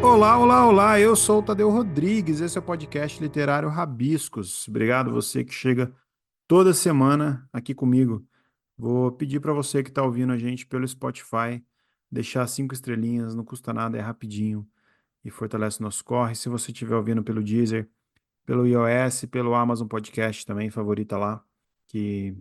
Olá, olá, olá! Eu sou o Tadeu Rodrigues, esse é o podcast literário Rabiscos. Obrigado você que chega toda semana aqui comigo. Vou pedir para você que está ouvindo a gente pelo Spotify, deixar 5 estrelinhas, não custa nada, é rapidinho e fortalece o nosso corre. Se você estiver ouvindo pelo Deezer, pelo iOS, pelo Amazon Podcast também, favorita lá, que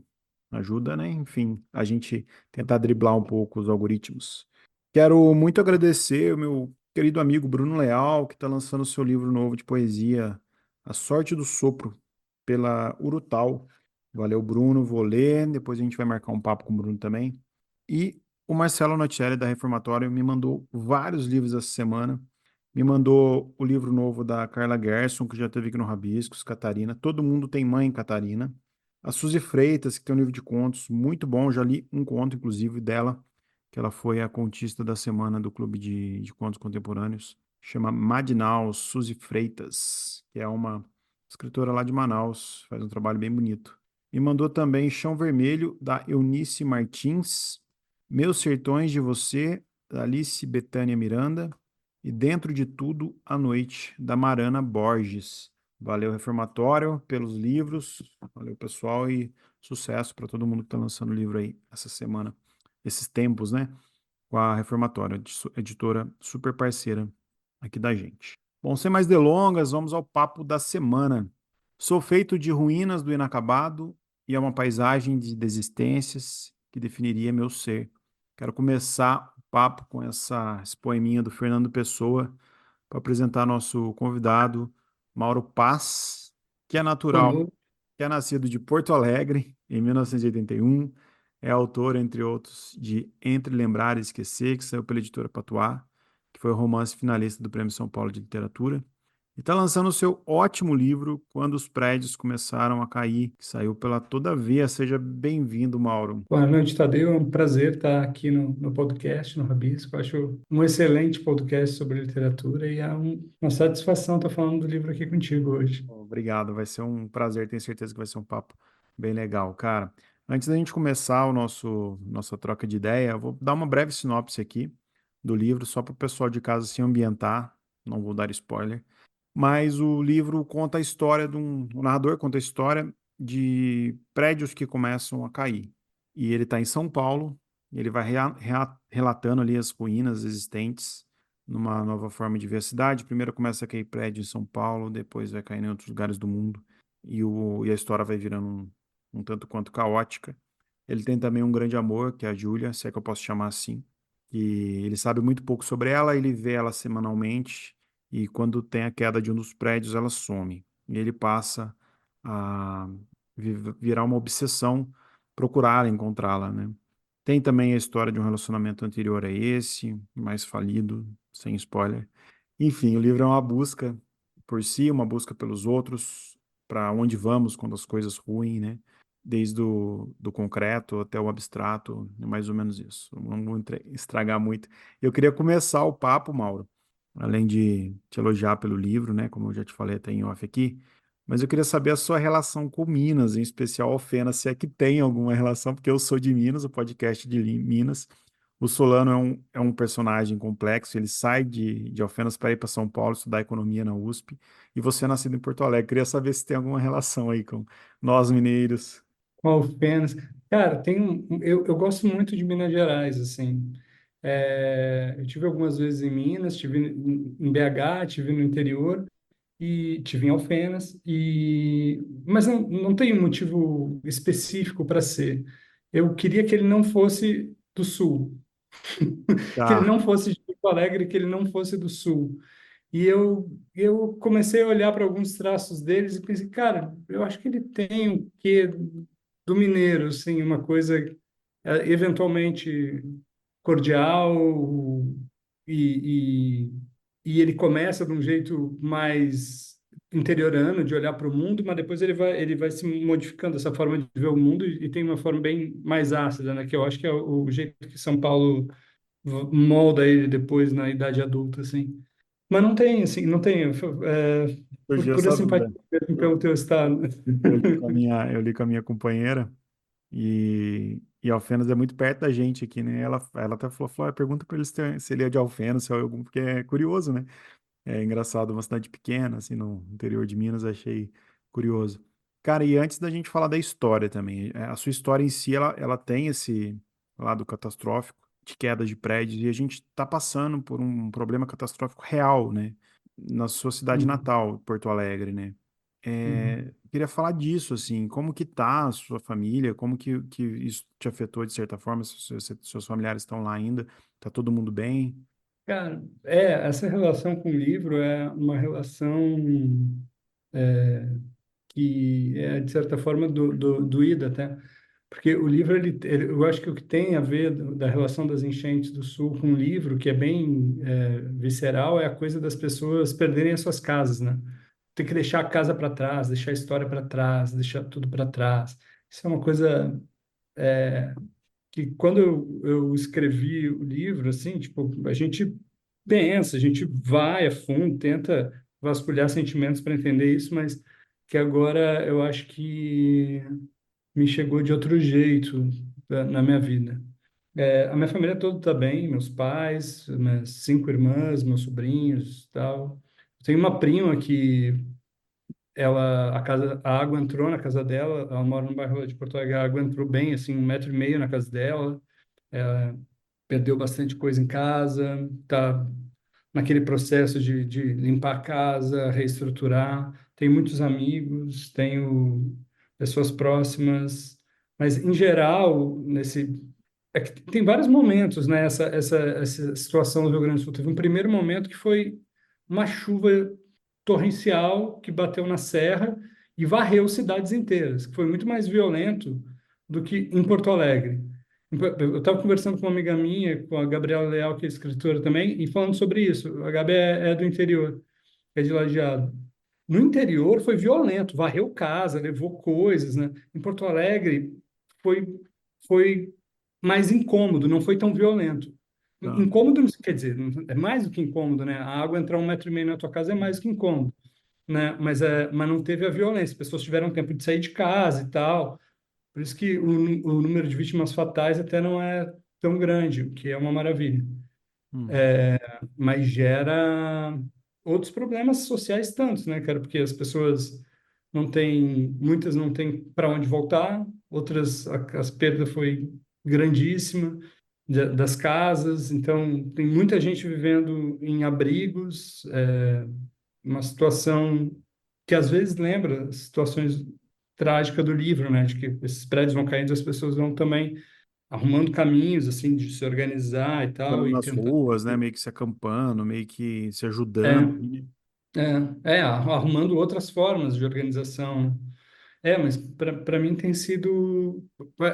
ajuda, né? Enfim, a gente tentar driblar um pouco os algoritmos. Quero muito agradecer o meu querido amigo Bruno Leal, que está lançando o seu livro novo de poesia, A Sorte do Sopro, pela Urutau. Valeu, Bruno, vou ler, depois a gente vai marcar um papo com o Bruno também. E o Marcelo Nocelli, da Reformatório, me mandou vários livros essa semana. Me mandou o livro novo da Carla Gerson, que já teve aqui no Rabiscos, Catarina. Todo mundo tem mãe, Catarina. A Suzy Freitas, que tem um livro de contos muito bom. Já li um conto, inclusive, dela, que ela foi a contista da semana do Clube de Contos Contemporâneos. Chama Madinaus, Suzy Freitas, que é uma escritora lá de Manaus. Faz um trabalho bem bonito. Me mandou também Chão Vermelho, da Eunice Martins. Meus Sertões de Você, da Alice Betânia Miranda. E Dentro de Tudo, à Noite, da Marana Borges. Valeu, Reformatório, pelos livros. Valeu, pessoal, e sucesso para todo mundo que está lançando livro aí essa semana, esses tempos, né? Com a Reformatória, editora super parceira aqui da gente. Bom, sem mais delongas, vamos ao papo da semana. Sou feito de ruínas do inacabado e é uma paisagem de desistências que definiria meu ser. Quero começar o papo com esse poeminha do Fernando Pessoa para apresentar nosso convidado, Mauro Paz, que é Boa natural, noite. que é nascido de Porto Alegre em 1981, é autor, entre outros, de Entre Lembrar e Esquecer, que saiu pela editora Patuá, que foi o romance finalista do Prêmio São Paulo de Literatura. E está lançando o seu ótimo livro, Quando os Prédios Começaram a Cair, que saiu pela Todavia. Seja bem-vindo, Mauro. Boa noite, Tadeu. É um prazer estar aqui no podcast, no Rabisco. Acho um excelente podcast sobre literatura e é uma satisfação estar falando do livro aqui contigo hoje. Obrigado, vai ser um prazer, tenho certeza que vai ser um papo bem legal, cara. Antes da gente começar o nossa troca de ideia, eu vou dar uma breve sinopse aqui do livro, só para o pessoal de casa se ambientar, não vou dar spoiler. Mas o livro conta a história o narrador conta a história de prédios que começam a cair. E ele está em São Paulo, e ele vai relatando ali as ruínas existentes numa nova forma de ver a cidade. Primeiro começa a cair prédio em São Paulo, depois vai cair em outros lugares do mundo, e a história vai virando um tanto quanto caótica. Ele tem também um grande amor, que é a Júlia, se é que eu posso chamar assim, e ele sabe muito pouco sobre ela, ele vê ela semanalmente, e quando tem a queda de um dos prédios, ela some. E ele passa a virar uma obsessão procurar encontrá-la, né? Tem também a história de um relacionamento anterior a esse, mais falido, sem spoiler. Enfim, o livro é uma busca por si, uma busca pelos outros, para onde vamos quando as coisas ruem, né? Desde do concreto até o abstrato, é mais ou menos isso. Não vou estragar muito. Eu queria começar o papo, Mauro, além de te elogiar pelo livro, né? Como eu já te falei até em off aqui, mas eu queria saber a sua relação com Minas, em especial Alfena, se é que tem alguma relação, porque eu sou de Minas, o podcast de Minas. O Solano é um personagem complexo, ele sai de Alfenas para ir para São Paulo estudar economia na USP, e você é nascido em Porto Alegre. Queria saber se tem alguma relação aí com nós mineiros. Com Alfenas. Cara, eu gosto muito de Minas Gerais, assim. Eu tive algumas vezes em Minas, tive em BH, tive no interior e tive em Alfenas, mas não tem um motivo específico para ser. Eu queria que ele não fosse do Sul. Que ele Tá, não fosse de Porto Alegre, que ele não fosse do Sul. Eu comecei a olhar para alguns traços deles e pensei, cara, eu acho que ele tem o quê do mineiro, assim, uma coisa eventualmente cordial e, e, e ele começa de um jeito mais interiorano de olhar para o mundo, mas depois ele vai se modificando essa forma de ver o mundo e tem uma forma bem mais ácida, né? Que eu acho que é o jeito que São Paulo molda ele depois na idade adulta, assim. Mas não tem, assim, não tem, por surgiu pura essa simpatia dúvida. mesmo Eu, pelo teu estado. eu li com a minha companheira, E Alfenas é muito perto da gente aqui, né? Ela até falou, "Ah, pergunta para eles se ele é de Alfenas, se é algum, porque é curioso, né? É engraçado, uma cidade pequena, assim, no interior de Minas, achei curioso. Cara, e antes da gente falar da história também, a sua história em si, ela tem esse lado catastrófico, de queda de prédios, e a gente tá passando por um problema catastrófico real, né? Na sua cidade Uhum. natal, Porto Alegre, né? Uhum. Queria falar disso, assim, como que tá a sua família, como que isso te afetou de certa forma, se seus familiares estão lá ainda, tá todo mundo bem? Cara, essa relação com o livro é uma relação que é, de certa forma, doída até. Porque o livro, eu acho que o que tem a ver da relação das enchentes do Sul com o livro, que é bem visceral, é a coisa das pessoas perderem as suas casas, né? Ter que deixar a casa para trás, deixar a história para trás, deixar tudo para trás. Isso é uma coisa que, quando eu escrevi o livro, assim, tipo, a gente pensa, a gente vai a fundo, tenta vasculhar sentimentos para entender isso, mas que agora eu acho que me chegou de outro jeito na minha vida. A minha família toda está bem, meus pais, minhas 5 irmãs, meus sobrinhos, tal. Tenho uma prima que a água entrou na casa dela, ela mora no bairro de Porto Alegre, a água entrou bem, assim, 1,5 m na casa dela, perdeu bastante coisa em casa, tá naquele processo de limpar a casa, reestruturar. Tenho muitos amigos, tenho pessoas próximas, mas em geral, é que tem vários momentos, né? Essa situação do Rio Grande do Sul. Teve um primeiro momento que foi uma chuva torrencial que bateu na serra e varreu cidades inteiras, que foi muito mais violento do que em Porto Alegre. Eu estava conversando com uma amiga minha, com a Gabriela Leal, que é escritora também, e falando sobre isso. A Gabi é do interior, é de Lajeado. No interior foi violento, varreu casa, levou coisas, né? Em Porto Alegre foi, foi mais incômodo, não foi tão violento. Tá. Incômodo, quer dizer, é mais do que incômodo, né? A água entrar 1,5 m na tua casa é mais do que incômodo, né? Mas não teve a violência. As pessoas tiveram tempo de sair de casa e tal. Por isso que o número de vítimas fatais até não é tão grande, o que é uma maravilha. Hum. Mas gera outros problemas sociais tantos, né, cara? Porque as pessoas muitas não têm para onde voltar, outras, as perdas foi grandíssima das casas, então tem muita gente vivendo em abrigos, uma situação que às vezes lembra situações trágicas do livro, né? De que esses prédios vão caindo, as pessoas vão também arrumando caminhos assim de se organizar e Ficando tal e nas tentando. ruas, né? Meio que se acampando, meio que se É, ajudando, né? arrumando outras formas de organização, né? Mas para mim tem sido.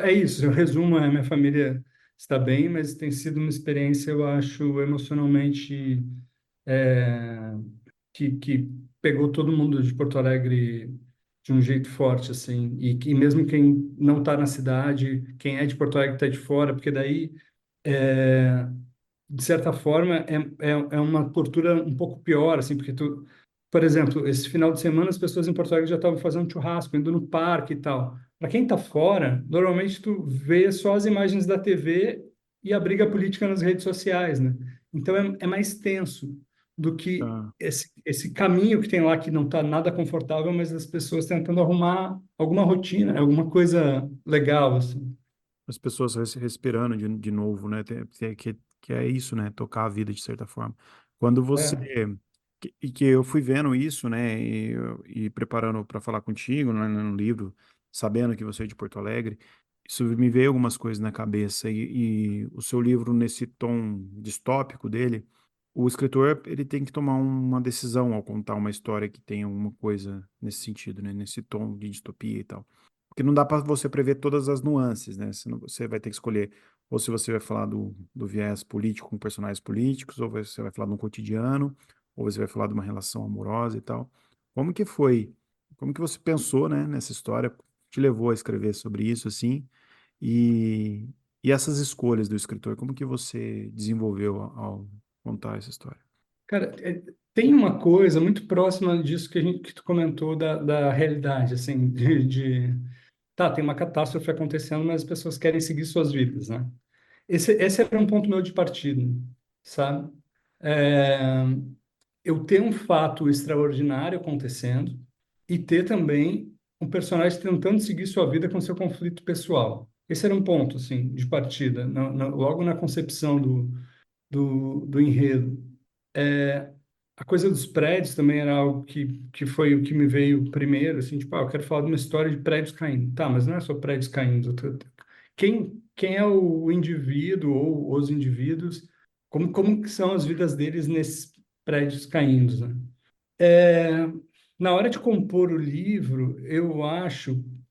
É isso, eu resumo, a minha família está bem, mas tem sido uma experiência, eu acho, emocionalmente é, que pegou todo mundo de Porto Alegre de um jeito forte, assim, e que mesmo quem não está na cidade, quem é de Porto Alegre está de fora, porque daí é, de certa forma, é uma tortura um pouco pior, assim, porque por exemplo, esse final de semana as pessoas em Porto Alegre já estavam fazendo churrasco, indo no parque e tal. Para quem está fora, normalmente tu vê só as imagens da TV e a briga política nas redes sociais, né? Então é mais tenso do que Tá. esse caminho que tem lá que não está nada confortável, mas as pessoas tentando arrumar alguma rotina, alguma coisa legal, assim. As pessoas respirando de novo, né? Que é isso, né? Tocar a vida de certa forma. Quando você. É. Que eu fui vendo isso, né? E preparando para falar contigo, né, no livro, sabendo que você é de Porto Alegre, isso me veio algumas coisas na cabeça. E o seu livro, nesse tom distópico dele, o escritor ele tem que tomar uma decisão ao contar uma história que tem alguma coisa nesse sentido, né? Nesse tom de distopia e tal. Porque não dá para você prever todas as nuances, né? Senão você vai ter que escolher ou se você vai falar do viés político com personagens políticos, ou você vai falar de um cotidiano, ou você vai falar de uma relação amorosa e tal. Como que foi? Como que você pensou, né, nessa história? Te levou a escrever sobre isso, assim? E, e essas escolhas do escritor, como que você desenvolveu ao contar essa história? Cara, tem uma coisa muito próxima disso que tu comentou da realidade, assim, tá, tem uma catástrofe acontecendo, mas as pessoas querem seguir suas vidas, né? Esse era um ponto meu de partida, sabe? É, eu ter um fato extraordinário acontecendo e ter também um personagem tentando seguir sua vida com seu conflito pessoal. Esse era um ponto, assim, de partida, logo na concepção do enredo. É, a coisa dos prédios também era algo que foi o que me veio primeiro, assim, tipo, eu quero falar de uma história de prédios caindo. Tá, mas não é só prédios caindo. Quem é o indivíduo ou os indivíduos, como que são as vidas deles nesses prédios caindo, né? É, na hora de compor o livro,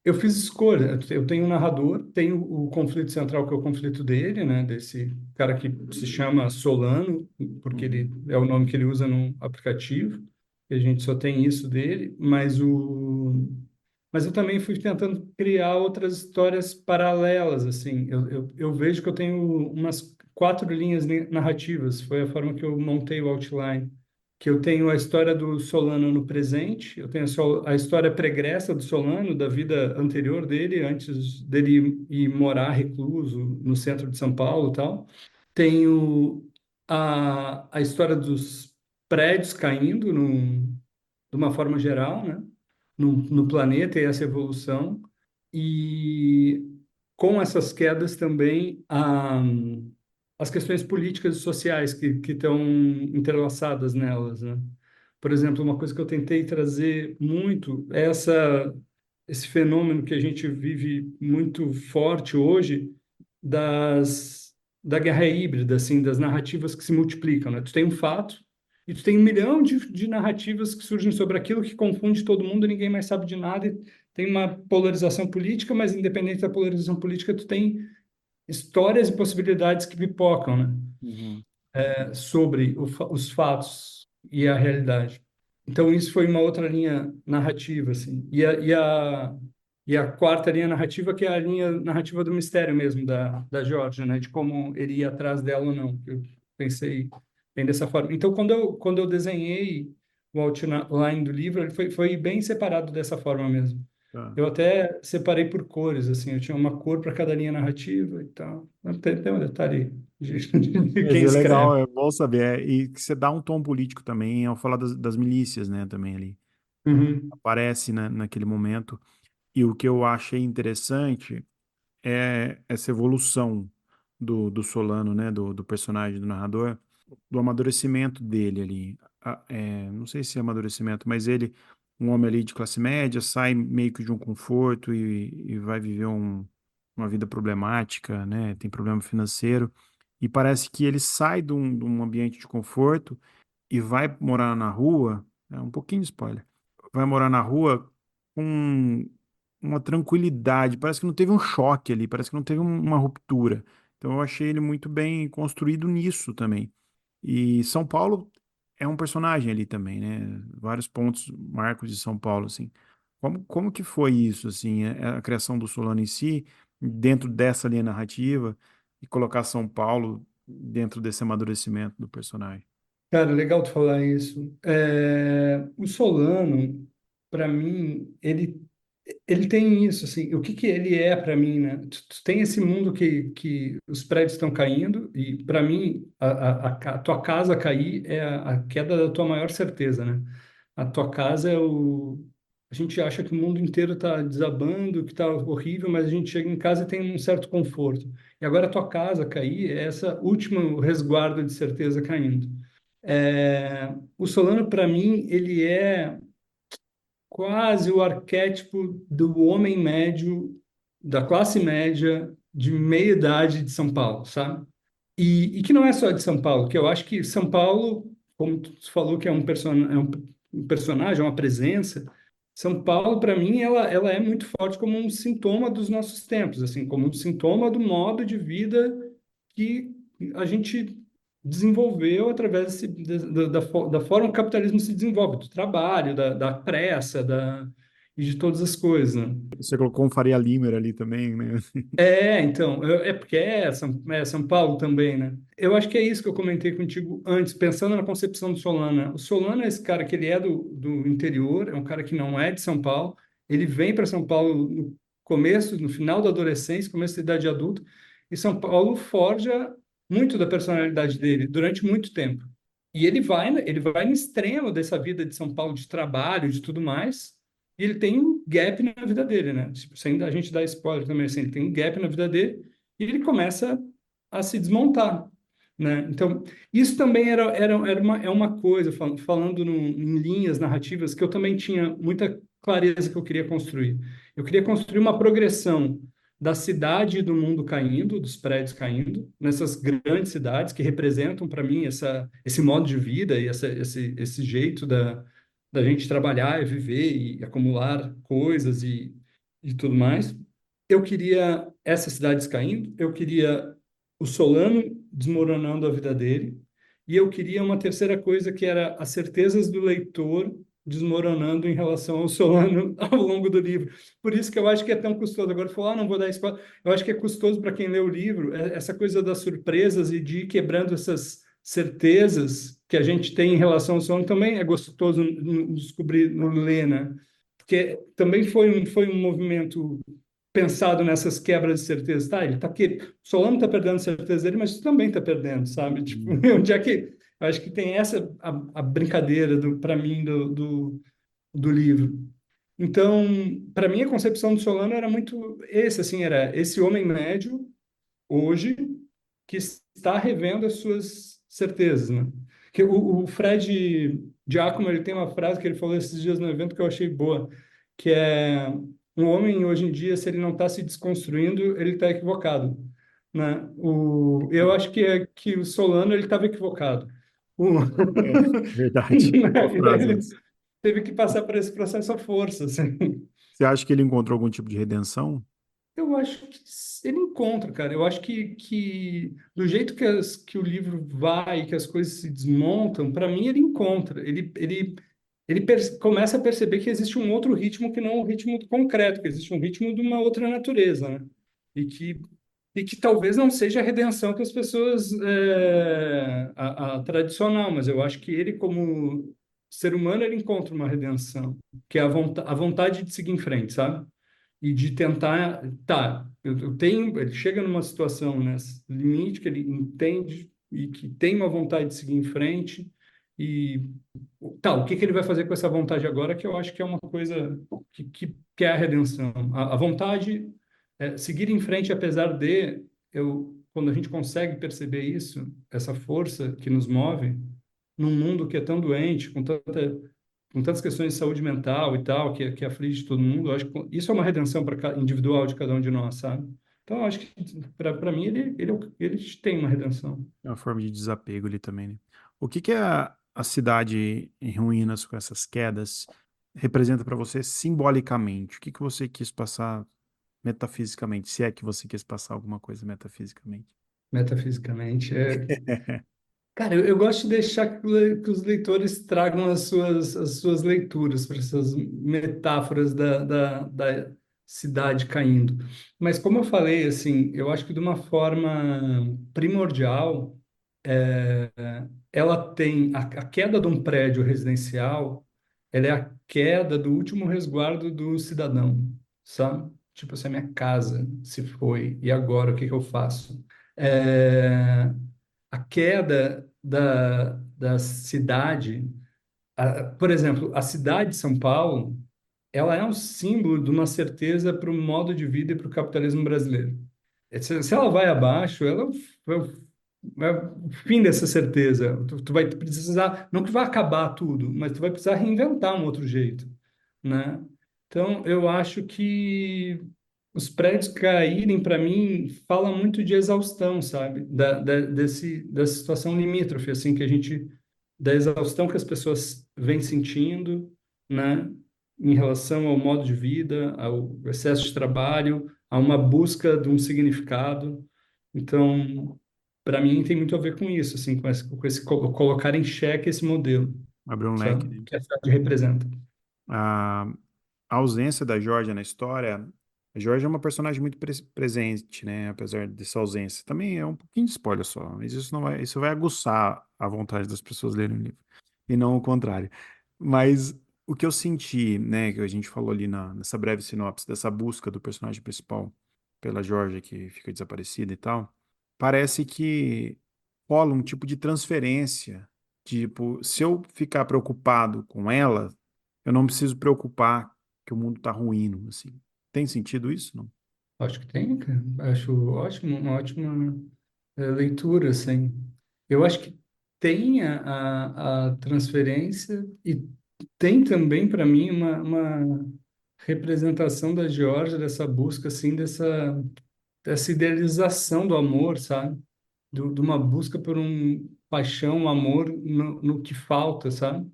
eu fiz escolha. Eu tenho um narrador, tenho o conflito central, que é o conflito dele, né, desse cara que se chama Solano, porque ele Uhum. é o nome que ele usa no aplicativo, e a gente só tem isso dele, mas eu também fui tentando criar outras histórias paralelas, assim. Eu vejo que eu tenho umas 4 linhas narrativas, foi a forma que eu montei o outline, que eu tenho a história do Solano no presente, eu tenho a história pregressa do Solano, da vida anterior dele, antes dele ir morar recluso no centro de São Paulo e tal. Tenho a história dos prédios caindo de uma forma geral, né? No planeta e essa evolução. E com essas quedas também as questões políticas e sociais que estão entrelaçadas nelas, né? Por exemplo, uma coisa que eu tentei trazer muito é esse fenômeno que a gente vive muito forte hoje da guerra híbrida, assim, das narrativas que se multiplicam, né? Tu tem um fato e tu tem um milhão de narrativas que surgem sobre aquilo que confunde todo mundo, ninguém mais sabe de nada, e tem uma polarização política, mas independente da polarização política, tu tem histórias e possibilidades que pipocam, né? Uhum. Sobre os fatos e a realidade. Então, isso foi uma outra linha narrativa, assim. E a quarta linha narrativa, que é a linha narrativa do mistério mesmo, da Georgia, né? De como ele ia atrás dela ou não. Eu pensei bem dessa forma. Então, quando eu desenhei o outline do livro, ele foi bem separado dessa forma mesmo. Tá. Eu até separei por cores, assim, eu tinha uma cor para cada linha narrativa e tal. Mas tem um detalhe de Mas quem é legal, escreve. é bom saber. E que você dá um tom político também ao falar das milícias, né, também ali. Uhum. Aparece, né, naquele momento. E o que eu achei interessante é essa evolução do Solano, né, do personagem, do narrador, do amadurecimento dele ali. Não sei se é amadurecimento, mas ele, um homem ali de classe média, sai meio que de um conforto e vai viver uma vida problemática, né, tem problema financeiro, e parece que ele sai de um ambiente de conforto e vai morar na rua, é um pouquinho de spoiler, vai morar na rua com uma tranquilidade, parece que não teve um choque ali, parece que não teve uma ruptura. Então eu achei ele muito bem construído nisso também. E São Paulo é um personagem ali também, né? Vários pontos, marcos de São Paulo, assim. Como que foi isso, assim, a criação do Solano em si, dentro dessa linha narrativa, e colocar São Paulo dentro desse amadurecimento do personagem? Cara, legal tu falar isso. O Solano, para mim, ele tem isso, assim, o que que ele é para mim, né? Tu tem esse mundo que os prédios estão caindo e para mim a tua casa cair é a queda da tua maior certeza, né? A tua casa é o a gente acha que o mundo inteiro está desabando, que está horrível, mas a gente chega em casa e tem um certo conforto. E agora a tua casa cair é essa última resguardo de certeza caindo. O Solano, para mim, ele é quase o arquétipo do homem médio, da classe média, de meia idade de São Paulo, sabe? E que não é só de São Paulo, que eu acho que São Paulo, como tu falou que é um personagem, é uma presença, São Paulo, para mim, ela é muito forte como um sintoma dos nossos tempos, assim, como um sintoma do modo de vida que a gente desenvolveu através da forma que o capitalismo se desenvolve, do trabalho, da pressa, e de todas as coisas, né? Você colocou um Faria Limer ali também, né? Então, é porque é São Paulo também, né? Eu acho que é isso que eu comentei contigo antes, pensando na concepção do Solano, né? O Solano é esse cara que ele é do interior, é um cara que não é de São Paulo, ele vem para São Paulo no final da adolescência, começo da idade adulta, e São Paulo forja muito da personalidade dele durante muito tempo. E ele vai no extremo dessa vida de São Paulo, de trabalho, de tudo mais, e ele tem um gap na vida dele, né? Tipo, sem a gente dar spoiler também, assim, ele tem um gap na vida dele, e ele começa a se desmontar, né? Então, isso também é uma coisa, falando em linhas narrativas, que eu também tinha muita clareza que eu queria construir. Eu queria construir uma progressão da cidade e do mundo caindo, dos prédios caindo, nessas grandes cidades que representam para mim esse modo de vida e esse jeito da gente trabalhar e viver e acumular coisas e tudo mais. Eu queria essas cidades caindo, eu queria o Solano desmoronando a vida dele, e eu queria uma terceira coisa que era as certezas do leitor desmoronando em relação ao Solano ao longo do livro. Por isso que eu acho que é tão custoso. Agora, falar, não vou dar spoiler. Eu acho que é custoso para quem lê o livro, essa coisa das surpresas e de ir quebrando essas certezas que a gente tem em relação ao Solano também é gostoso descobrir no ler, né? Porque também foi um movimento pensado nessas quebras de certeza, tá? Ele tá aqui, o Solano está perdendo a certeza dele, mas tu também está perdendo, sabe? Tipo, Hum. onde é que eu acho que tem essa a brincadeira para mim do livro. Então, para mim a concepção do Solano era muito esse, assim, era esse homem médio hoje que está revendo as suas certezas, né? Que o Fred Giacomo, ele tem uma frase que ele falou esses dias no evento que eu achei boa, que é um homem hoje em dia, se ele não está se desconstruindo, ele está equivocado, né? Eu acho que é que o Solano ele estava equivocado. O, É, verdade. Boa e daí frase ele essa. teve que passar por esse processo à força, assim. Você acha que ele encontrou algum tipo de redenção? Eu acho que ele encontra, cara. Eu acho que do jeito que o livro vai, que as coisas se desmontam, para mim ele encontra. Começa a perceber que existe um outro ritmo que não o ritmo do concreto, que existe um ritmo de uma outra natureza, né? E que, e que talvez não seja a redenção que as pessoas a tradicional, mas eu acho que ele como ser humano ele encontra uma redenção, que é a vontade de seguir em frente, sabe? E de tentar, tá, eu tenho, ele chega numa situação, né, limite que ele entende e que tem uma vontade de seguir em frente e tá, o que que ele vai fazer com essa vontade agora, que eu acho que é uma coisa que é a redenção. A vontade é seguir em frente apesar de quando a gente consegue perceber isso, essa força que nos move num mundo que é tão doente, com tantas questões de saúde mental e tal, que aflige todo mundo, eu acho que isso é uma redenção para individual de cada um de nós, sabe? Então, eu acho que, para mim, ele tem uma redenção. É uma forma de desapego ali também, né? O que que a cidade em ruínas com essas quedas representa para você simbolicamente? O que que você quis passar metafisicamente, se é que você quis passar alguma coisa metafisicamente? Metafisicamente. Cara, eu gosto de deixar que os leitores tragam as suas leituras para essas metáforas da cidade caindo. Mas, como eu falei, assim, eu acho que de uma forma primordial, ela tem a queda de um prédio residencial, ela é a queda do último resguardo do cidadão, sabe? Tipo, essa é minha casa se foi, e agora o que que eu faço? É, a queda da cidade, por exemplo, a cidade de São Paulo, ela é um símbolo de uma certeza para o modo de vida e para o capitalismo brasileiro. Se ela vai abaixo, ela é o fim dessa certeza. Tu vai precisar, não que vai acabar tudo, mas tu vai precisar reinventar um outro jeito, né? Então, eu acho que os prédios caírem, para mim, fala muito de exaustão, sabe? Dessa situação limítrofe, assim, da exaustão que as pessoas vêm sentindo, né? Em relação ao modo de vida, ao excesso de trabalho, a uma busca de um significado. Então, para mim, tem muito a ver com isso, assim, colocar em xeque esse modelo, Abriu um leque, sabe? né? Que a cidade representa. A, a ausência da Georgia na história, a Georgia é uma personagem muito presente, né? Apesar dessa ausência. Também é um pouquinho de spoiler só, mas isso não isso vai aguçar a vontade das pessoas lerem o livro, e não o contrário. Mas o que eu senti, né, que a gente falou ali nessa breve sinopse dessa busca do personagem principal pela Georgia que fica desaparecida e tal, parece que rola um tipo de transferência. Tipo, se eu ficar preocupado com ela, eu não preciso preocupar que o mundo tá ruindo, assim. Tem sentido isso, não? Acho que tem, cara. Acho ótimo, uma ótima leitura, assim. Eu acho que tem a transferência e tem também, para mim, uma representação da Geórgia, dessa busca, assim, dessa idealização do amor, sabe? De uma busca por um paixão, um amor no que falta, sabe?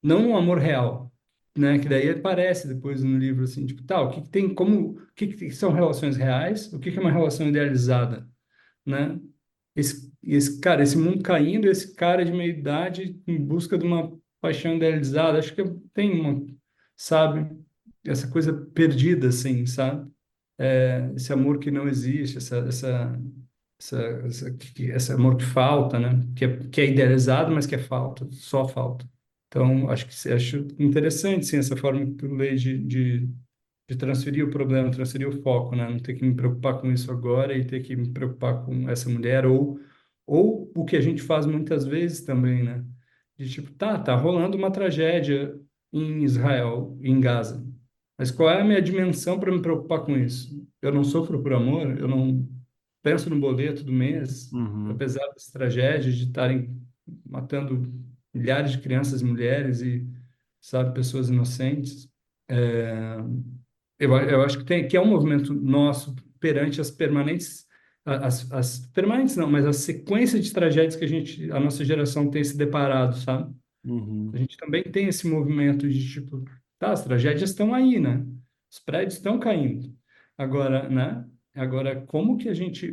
Não um amor real, né? Que daí aparece depois no livro, assim, tipo, tá, o que que tem, como, o que são relações reais, o que que é uma relação idealizada, né? Cara, esse mundo caindo, esse cara de meia idade em busca de uma paixão idealizada, acho que tem uma, sabe, essa coisa perdida, assim, sabe? Esse amor que não existe, esse amor que falta, né? Que é idealizado, mas que é falta, só falta. Então, acho interessante, sim, essa forma que tu lê de transferir o problema, transferir o foco, né? Não ter que me preocupar com isso agora e ter que me preocupar com essa mulher, ou o que a gente faz muitas vezes também, né? De tipo, tá rolando uma tragédia em Israel, em Gaza. Mas qual é a minha dimensão para me preocupar com isso? Eu não sofro por amor, eu não penso no boleto do mês, Uhum, apesar das tragédias de estarem matando milhares de crianças e mulheres e, sabe, pessoas inocentes. É, eu acho que que é um movimento nosso perante as permanentes, as permanentes não, mas a sequência de tragédias que a nossa geração tem se deparado, sabe? A uhum. gente também tem esse movimento de tipo, tá, as tragédias estão aí, né? Os prédios estão caindo. Agora, né? Agora, como que a gente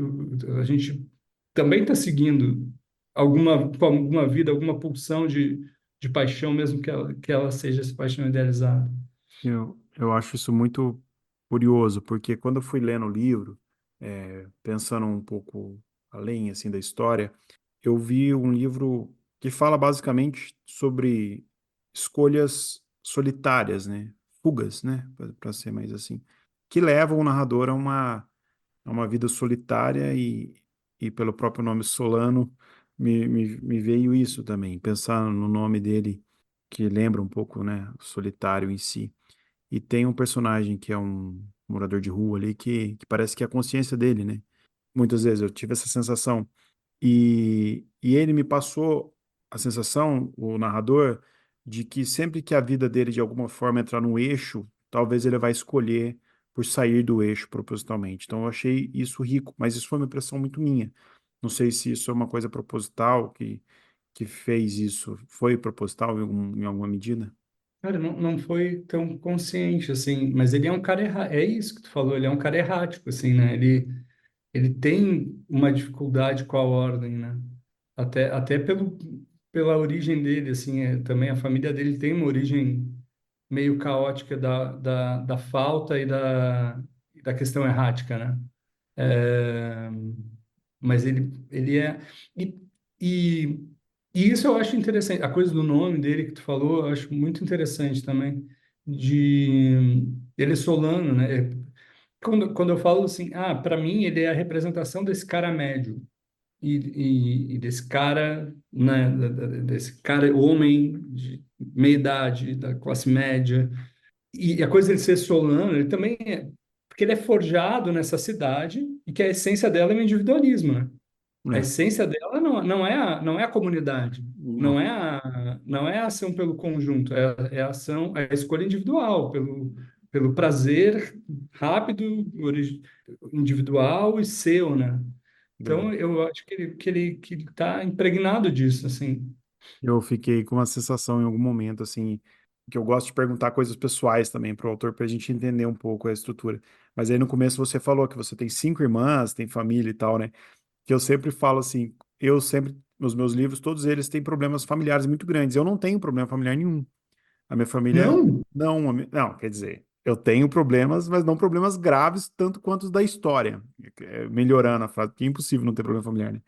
também está seguindo com alguma vida, alguma pulsão de paixão, mesmo que ela seja essa paixão idealizada? Eu acho isso muito curioso, porque quando eu fui lendo o livro, pensando um pouco além assim da história, eu vi um livro que fala basicamente sobre escolhas solitárias, né? Fugas, né? Para ser mais assim, que levam o narrador a uma vida solitária e pelo próprio nome Solano me veio isso também, pensar no nome dele que lembra um pouco, né? O solitário em si. E tem um personagem que é um morador de rua ali que parece que é a consciência dele, né? Muitas vezes eu tive essa sensação. E ele me passou a sensação, o narrador, de que sempre que a vida dele de alguma forma entrar no eixo, talvez ele vai escolher por sair do eixo propositalmente. Então eu achei isso rico, mas isso foi uma impressão muito minha. Não sei se isso é uma coisa proposital que fez isso. Foi proposital em alguma medida? Cara, não foi tão consciente, assim, mas ele é um cara errado. É isso que tu falou, ele é um cara errático, assim, né? Ele tem uma dificuldade com a ordem, né? Até pela origem dele, assim, também a família dele tem uma origem meio caótica da falta e da questão errática, né? É, mas ele é. E, e, e isso eu acho interessante. A coisa do nome dele que tu falou, eu acho muito interessante também. Ele é Solano, né? Quando eu falo assim, para mim ele é a representação desse cara médio e desse cara, né? Desse cara homem de meia idade, da classe média. E a coisa dele ser Solano, ele também é. Porque ele é forjado nessa cidade e que a essência dela é o individualismo, né? A É, essência dela não é a comunidade, não não. é a ação pelo conjunto, é a ação, é a escolha individual, pelo prazer rápido, individual e seu, né? Então, É. eu acho que ele está impregnado disso, assim. Eu fiquei com uma sensação em algum momento, assim, que eu gosto de perguntar coisas pessoais também para o autor, para a gente entender um pouco a estrutura. Mas aí no começo você falou que você tem 5 irmãs, tem família e tal, né? Que eu sempre falo assim, eu sempre, nos meus livros, todos eles têm problemas familiares muito grandes. Eu não tenho problema familiar nenhum. A minha família, Não, não, não, quer dizer, eu tenho problemas, mas não problemas graves, tanto quanto os da história. Melhorando a frase, porque é impossível não ter problema familiar, né?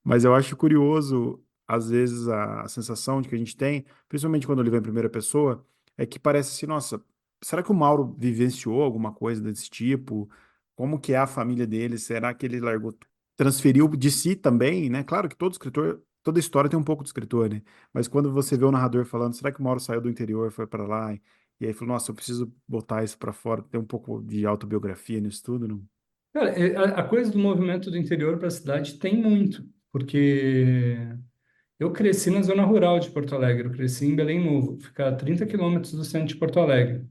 Mas eu acho curioso, às vezes, a sensação de que a gente tem, principalmente quando ele vai em primeira pessoa, é que parece assim, nossa, será que o Mauro vivenciou alguma coisa desse tipo? Como que é a família dele? Será que ele largou, transferiu de si também, né? Claro que todo escritor, toda história tem um pouco de escritor, né? Mas quando você vê o narrador falando, será que o Mauro saiu do interior, foi para lá e aí falou, nossa, eu preciso botar isso para fora, ter um pouco de autobiografia nisso tudo, não? Cara, a coisa do movimento do interior para a cidade tem muito, porque eu cresci na zona rural de Porto Alegre, eu cresci em Belém Novo, fica a 30 quilômetros do centro de Porto Alegre.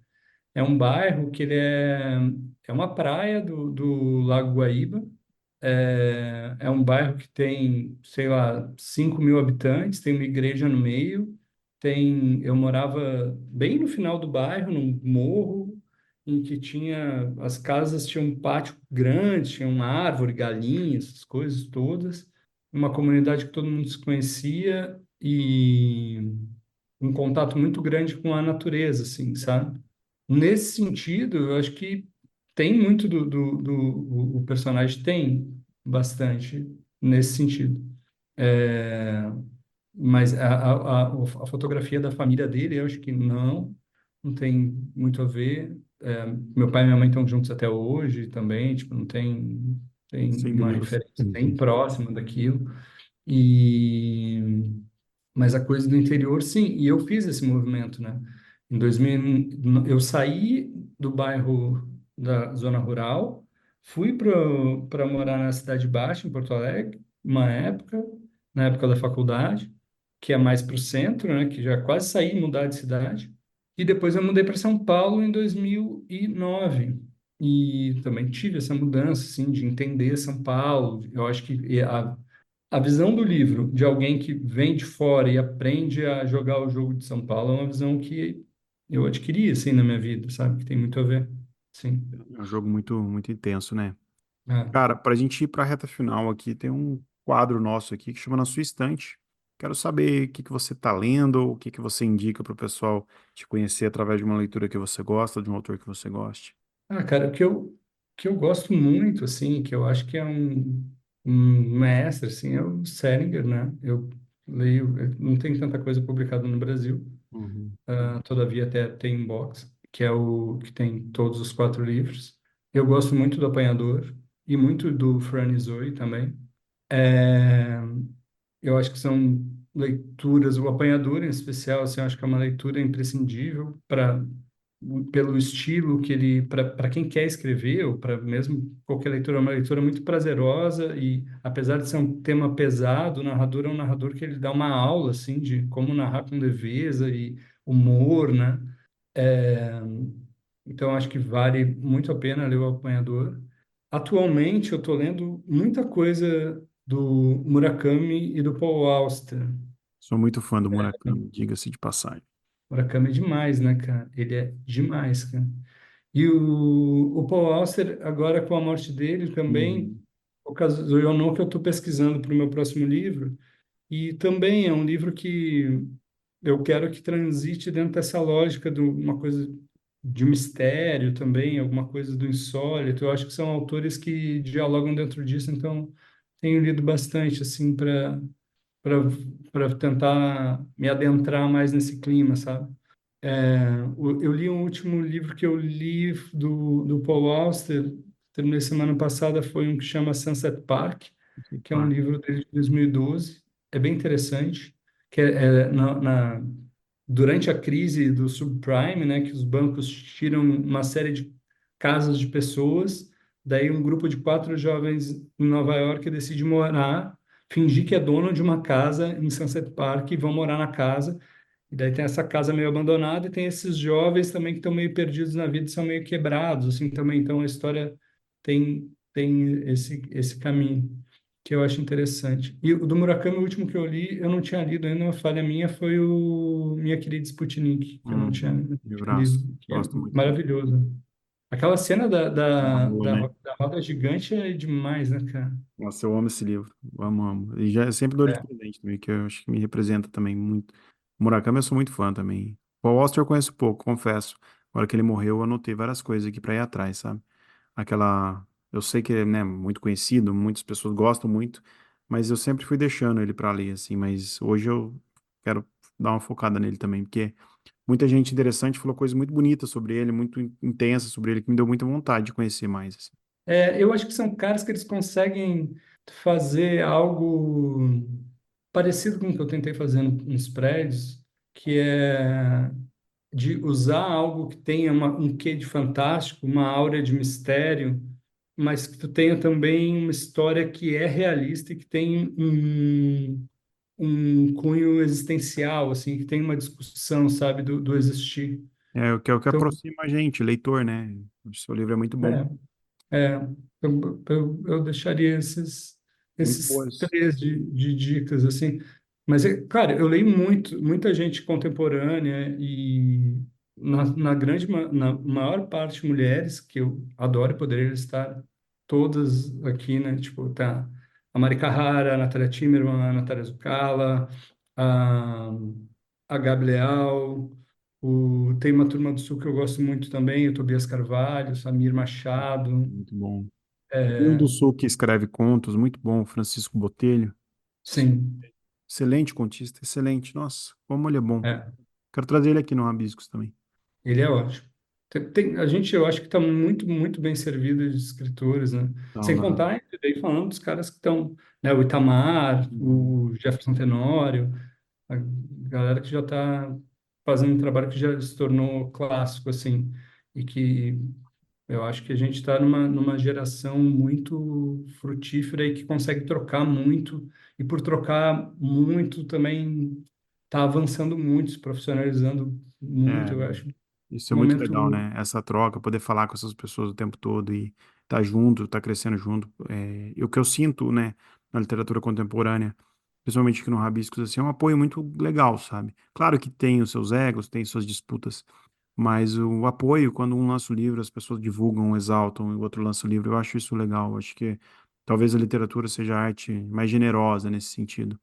É um bairro que é uma praia do Lago Guaíba. É um bairro que tem, sei lá, 5 mil habitantes, tem uma igreja no meio, eu morava bem no final do bairro, num morro, em que as casas tinham um pátio grande, tinha uma árvore, galinhas, essas coisas todas, uma comunidade que todo mundo se conhecia e um contato muito grande com a natureza, assim, sabe? Nesse sentido, eu acho que tem muito o personagem tem bastante nesse sentido. É, mas a fotografia da família dele, eu acho que não tem muito a ver. Meu pai e minha mãe estão juntos até hoje também, tipo, não tem Sem uma dúvidas. referência nem próxima daquilo. E mas a coisa do interior, sim, e eu fiz esse movimento, né? Em 2000, eu saí do bairro da zona rural, fui para morar na Cidade Baixa, em Porto Alegre, uma época, na época da faculdade, que é mais para o centro, né? Que já quase saí mudar de cidade. E depois eu mudei para São Paulo em 2009. E também tive essa mudança, assim, de entender São Paulo. Eu acho que a visão do livro de alguém que vem de fora e aprende a jogar o jogo de São Paulo é uma visão que eu adquiri assim na minha vida, sabe? Que tem muito a ver. Sim. É um jogo muito, muito intenso, né? Ah, Cara, para a gente ir para a reta final aqui, tem um quadro nosso aqui que chama Na Sua Estante. Quero saber o que que você está lendo, o que que você indica para o pessoal te conhecer através de uma leitura que você gosta, de um autor que você goste. cara, o que eu gosto muito, assim, que eu acho que é um mestre, assim, é o Salinger, né? Não tem tanta coisa publicada no Brasil, Uhum. todavia até tem um box, que é o que tem todos os 4 livros. Eu gosto muito do Apanhador e muito do Fran e Zoe também. É, eu acho que são leituras, o Apanhador em especial, assim, eu acho que é uma leitura imprescindível pelo estilo que ele, para quem quer escrever, ou para mesmo qualquer leitura, é uma leitura muito prazerosa e, apesar de ser um tema pesado, o narrador é um narrador que ele dá uma aula, assim, de como narrar com leveza e humor, né? É, então, acho que vale muito a pena ler o Apanhador. Atualmente, eu estou lendo muita coisa do Murakami e do Paul Auster. Sou muito fã do Murakami, diga-se de passagem. Murakami é demais, né, cara? Ele é demais, cara. E o Paul Auster, agora com a morte dele também, Uhum. ocasionou que eu estou pesquisando para o meu próximo livro. E também é um livro que eu quero que transite dentro dessa lógica de uma coisa de mistério também, alguma coisa do insólito. Eu acho que são autores que dialogam dentro disso, então tenho lido bastante assim para para tentar me adentrar mais nesse clima, sabe? Eu li um último livro que eu li do Paul Auster, terminei semana passada, foi um que chama Sunset Park, Esse que é um par. livro dele de 2012. É bem interessante, que durante a crise do subprime, né, que os bancos tiram uma série de casas de pessoas, daí um grupo de 4 jovens em Nova York decide morar, fingir que é dono de uma casa em Sunset Park e vão morar na casa. E daí tem essa casa meio abandonada e tem esses jovens também que estão meio perdidos na vida, e são meio quebrados, assim, também. Então a história tem esse caminho que eu acho interessante. E o do Murakami, o último que eu li, eu não tinha lido ainda, uma falha minha foi o Minha Querida Sputnik, que eu não tinha Livraço. lido, que é Gosto muito também. maravilhoso. Aquela cena da, Uma da, boa, da, né? da roda gigante é demais, né, cara? Nossa, eu amo esse livro. Amo, amo. E já é sempre dou de É. presente também, que eu acho que me representa também muito. Murakami eu sou muito fã também. Paul Auster eu conheço pouco, confesso. Agora que ele morreu, eu anotei várias coisas aqui pra ir atrás, sabe? Aquela. Eu sei que é, né, muito conhecido, muitas pessoas gostam muito, mas eu sempre fui deixando ele pra ler, assim. Mas hoje eu quero dar uma focada nele também, porque muita gente interessante falou coisas muito bonitas sobre ele, muito intensas sobre ele, que me deu muita vontade de conhecer mais, assim. Eu acho que são caras que eles conseguem fazer algo parecido com o que eu tentei fazer nos prédios, que é de usar algo que tenha um quê de fantástico, uma aura de mistério, mas que tu tenha também uma história que é realista e que tem um cunho existencial, assim, que tem uma discussão, sabe, do existir. É o que Então, aproxima a gente, leitor, né? O seu livro é muito bom, é, É, eu deixaria muito esses boas. três de dicas, assim. Mas, cara, eu leio muita gente contemporânea e, na maior parte, mulheres, que eu adoro e poderia listar todas aqui, né? Tipo, tá a Mari Carrara, a Natália Timmerman, a Natália Zucala, a, a Gabi Leal, tem uma turma do Sul que eu gosto muito também, o Tobias Carvalho, Samir Machado. Muito bom. Tem um É, do Sul que escreve contos, muito bom, Francisco Botelho. sim, Excelente contista, excelente. Nossa, como ele é bom. é, Quero trazer ele aqui no Rabiscos também. ele é ótimo. A gente, eu acho que está muito bem servido de escritores, né? Então, Sem contar, e daí falando dos caras que estão, né? O Itamar, uhum. o Jefferson Tenório, a galera que já está fazendo um trabalho que já se tornou clássico, assim, e que eu acho que a gente está numa geração muito frutífera e que consegue trocar muito, e por trocar muito também está avançando muito, se profissionalizando muito, É, eu acho. isso é Um muito legal, momento. né? Essa troca, poder falar com essas pessoas o tempo todo e estar junto, estar crescendo junto. E o que eu sinto, né, na literatura contemporânea, principalmente aqui no Rabiscos, assim, é um apoio muito legal, sabe? Claro que tem os seus egos, tem suas disputas, mas o apoio, quando um lança o livro, as pessoas divulgam, exaltam, e o outro lança o livro, eu acho isso legal. Eu acho que talvez a literatura seja a arte mais generosa nesse sentido.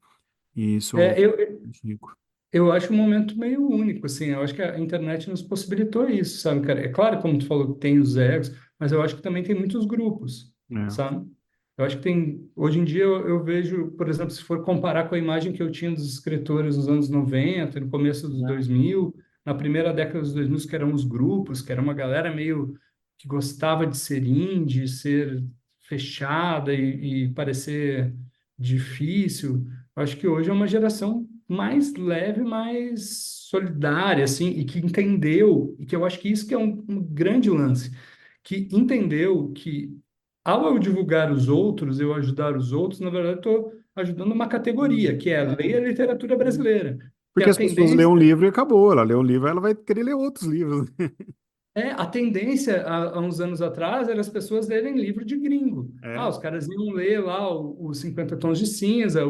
E isso É, eu, é muito rico. eu acho um momento meio único, assim. Eu acho que a internet nos possibilitou isso, sabe, cara? É claro, como tu falou, que tem os egos, mas eu acho que também tem muitos grupos, É, sabe? Eu acho que tem. Hoje em dia eu vejo, por exemplo, se for comparar com a imagem que eu tinha dos escritores nos anos 90, no começo dos né? 2000, na primeira década dos 2000, que eram os grupos, que era uma galera meio que gostava de ser indie, ser fechada e parecer difícil. Eu acho que hoje é uma geração mais leve, mais solidária, assim, e que entendeu, e que eu acho que isso que é um grande lance, que entendeu que ao eu divulgar os outros, eu ajudar os outros, na verdade, estou ajudando uma categoria, que é a É. lei e a literatura brasileira. Que Porque a as pessoas lêem tendência um livro e acabou. Ela lê um livro, ela vai querer ler outros livros. a tendência há uns anos atrás era as pessoas lerem livro de gringo. Ah, É. os caras iam ler lá os 50 Tons de Cinza,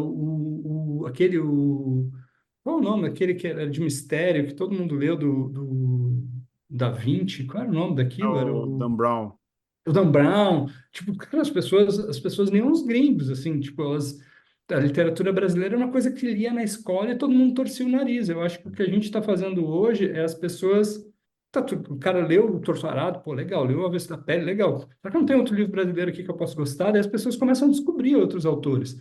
qual é o nome daquele que era de mistério, que todo mundo leu do Da Vinci? Qual era o nome É daquilo? Era o Dan Brown. o Dan Brown. Tipo, cara, as pessoas nem os gringos, assim, tipo, a literatura brasileira é uma coisa que lia na escola e todo mundo torcia o nariz. Eu acho que o que a gente está fazendo hoje é as pessoas. O cara leu o Torso Arado, pô, legal, leu o Avesso da Pele, legal. Será que não tem outro livro brasileiro aqui que eu posso gostar? Daí as pessoas começam a descobrir outros autores.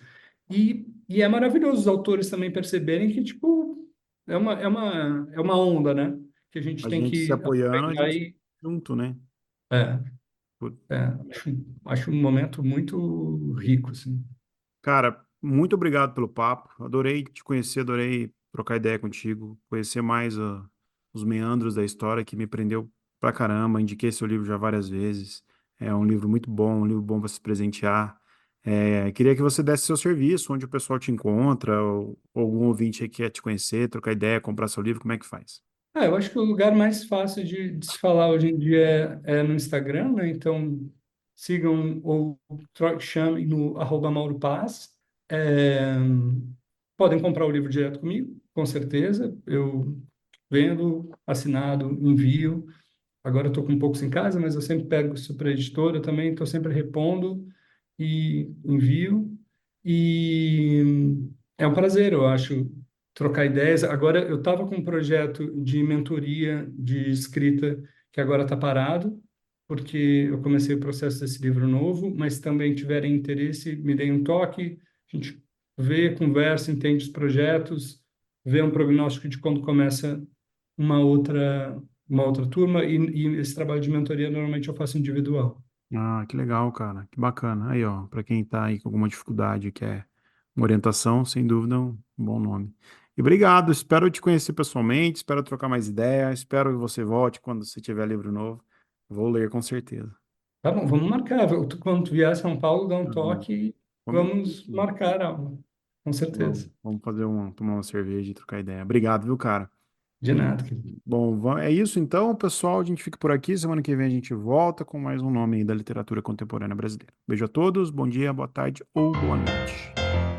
E é maravilhoso os autores também perceberem que, tipo, é uma onda, né? Que a gente A tem gente se que apoiando, a aproveitar gente e. junto, né? É, Por- acho um momento muito rico, assim. Cara, muito obrigado pelo papo. Adorei te conhecer, adorei trocar ideia contigo, conhecer mais os meandros da história que me prendeu pra caramba. Indiquei seu livro já várias vezes. É um livro muito bom, um livro bom para se presentear. Queria que você desse seu serviço, onde o pessoal te encontra, ou algum ouvinte aí que quer te conhecer, trocar ideia, comprar seu livro, como é que faz? Eu acho que o lugar mais fácil de se falar hoje em dia é no Instagram, né? Então, sigam ou chamem no @Mauro Paz. É, podem comprar o livro direto comigo, com certeza. Eu vendo, assinado, envio. Agora eu estou com poucos em casa, mas eu sempre pego isso para a editora também, estou sempre repondo e envio. E é um prazer, eu acho, trocar ideias. Agora, eu estava com um projeto de mentoria de escrita que agora está parado, porque eu comecei o processo desse livro novo, mas também tiverem interesse, me deem um toque, a gente vê, conversa, entende os projetos, vê um prognóstico de quando começa uma outra turma, e esse trabalho de mentoria normalmente eu faço individual. Ah, que legal, cara. Que bacana. Aí, ó, para quem tá aí com alguma dificuldade, quer uma orientação, sem dúvida, um bom nome. E obrigado. Espero te conhecer pessoalmente, espero trocar mais ideias, espero que você volte quando você tiver livro novo. Vou ler com certeza. Tá bom, vamos marcar. Quando tu vier a São Paulo, dá um Tá bom. toque e Combinado, vamos sim. marcar algo. Com certeza. Vamos fazer tomar uma cerveja e trocar ideia. Obrigado, viu, cara? De nada, querido. Bom, é isso então, pessoal. A gente fica por aqui. Semana que vem a gente volta com mais um nome aí da literatura contemporânea brasileira. Beijo a todos, bom dia, boa tarde ou boa noite.